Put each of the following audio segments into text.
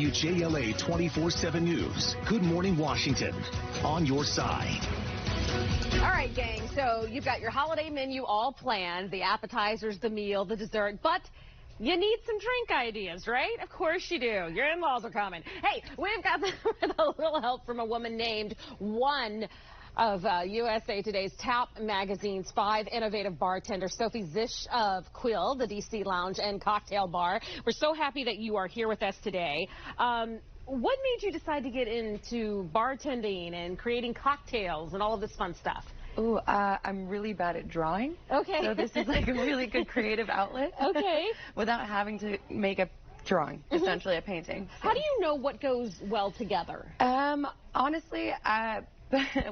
WJLA 24/7 News. Good Morning Washington. On your side. All right, gang. So you've got your holiday menu all planned, the appetizers, the meal, the dessert, but you need some drink ideas, right? Of course you do. Your in-laws are coming. Hey, we've got with a little help from a woman named one of USA Today's Top Magazine's 5 innovative bartenders, Sophie Zish of Quill, the DC Lounge and Cocktail Bar. We're so happy that you are here with us today. What made you decide to get into bartending and creating cocktails and all of this fun stuff? Oh, I'm really bad at drawing. Okay. So this is like a really good creative outlet. Okay. Without having to make a drawing, essentially a painting. How do you know what goes well together? Honestly,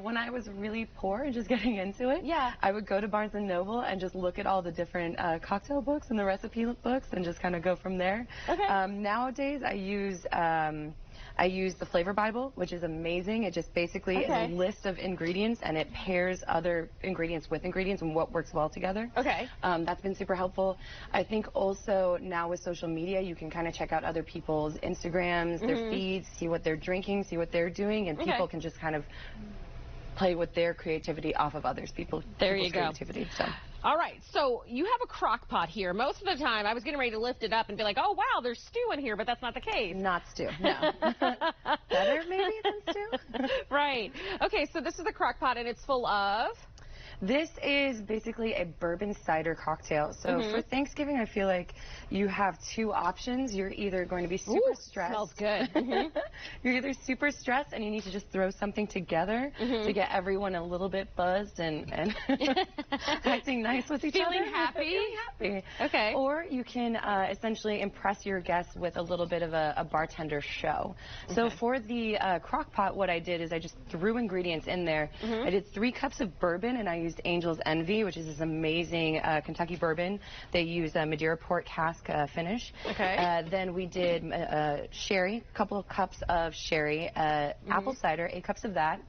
when I was really poor and just getting into it, I would go to Barnes & Noble and just look at all the different cocktail books and the recipe books and just kind of go from there. Okay. Nowadays, I use the Flavor Bible, which is amazing. It just basically is a list of ingredients, and it pairs other ingredients with ingredients and what works well together. Okay. That's been super helpful. I think also now with social media, you can kind of check out other people's Instagrams, their feeds, see what they're drinking, see what they're doing, and people can just kind of play with their creativity off of people's creativity. So. All right, so you have a crock pot here. Most of the time, I was getting ready to lift it up and be like, oh, wow, there's stew in here, but that's not the case. Not stew, no. Better maybe than stew? Right. Okay, so this is the crock pot, and it's full of? This is basically a bourbon cider cocktail. So for Thanksgiving, I feel like you have two options. You're either going to be super stressed. Smells good. You're either super stressed and you need to just throw something together to get everyone a little bit buzzed and acting nice with each other. Feeling happy. Okay. Or you can essentially impress your guests with a little bit of a bartender show. So for the crock pot, what I did is I just threw ingredients in there. I did 3 cups of bourbon, and I used Angel's Envy, which is this amazing Kentucky bourbon. They use a Madeira port cask finish. Okay. Then we did sherry, a couple of cups of sherry, apple cider, 8 cups of that.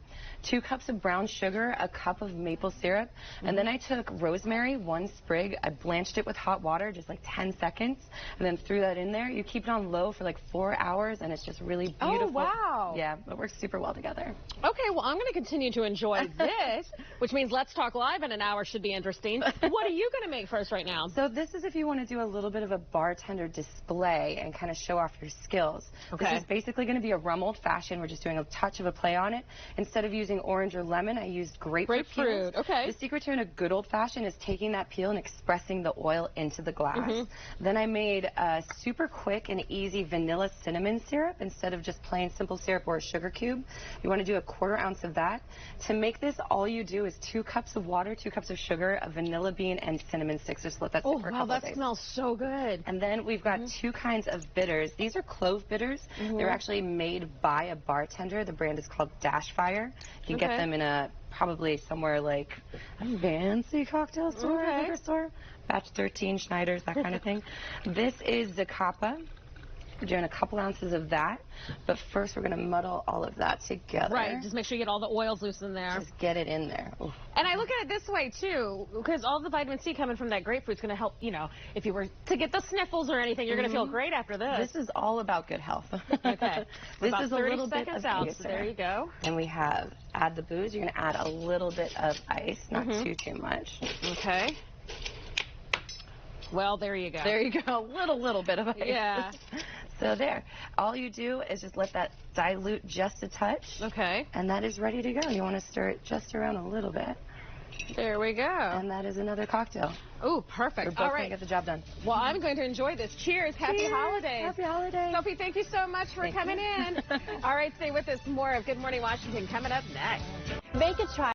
2 cups of brown sugar, a cup of maple syrup, and then I took rosemary, 1 sprig. I blanched it with hot water, just like 10 seconds, and then threw that in there. You keep it on low for like 4 hours, and it's just really beautiful. Oh, wow. Yeah, it works super well together. Okay, well, I'm going to continue to enjoy this, which means Let's Talk Live in an hour should be interesting. What are you going to make for us right now? So this is if you want to do a little bit of a bartender display and kind of show off your skills. Okay. This is basically going to be a rum old fashioned. We're just doing a touch of a play on it. Instead of using orange or lemon, I used grapefruit. Okay. The secret to a good old fashioned is taking that peel and expressing the oil into the glass. Then I made a super quick and easy vanilla cinnamon syrup instead of just plain simple syrup or a sugar cube. You want to do a 1/4 ounce of that. To make this, all you do is 2 cups of water, 2 cups of sugar, a vanilla bean, and cinnamon sticks. Just let that sit for a couple of days. That smells so good. And then we've got 2 kinds of bitters. These are clove bitters. They're actually made by a bartender. The brand is called Dash Fire. You can get them in a probably somewhere like a fancy cocktail store, liquor store, Batch 13, Schneider's, that kind of thing. This is Zacapa. We're doing a couple ounces of that, but first we're going to muddle all of that together. Right, just make sure you get all the oils loose in there. Just get it in there. Oof. And I look at it this way, too, because all the vitamin C coming from that grapefruit is going to help, you know, if you were to get the sniffles or anything, you're going to feel great after this. This is all about good health. Okay. This about is a little bit of out, so there you go. And we have, add the booze. You're going to add a little bit of ice, not too much. Okay. Well, there you go. There you go. A little bit of ice. Yeah. So there. All you do is just let that dilute just a touch. Okay. And that is ready to go. You want to stir it just around a little bit. There we go. And that is another cocktail. Oh, perfect. We're both going to get the job done. Well, I'm going to enjoy this. Cheers. Happy holidays. Happy holidays. Sophie, thank you so much for coming in. All right, stay with us. More of Good Morning Washington coming up next. Make a try.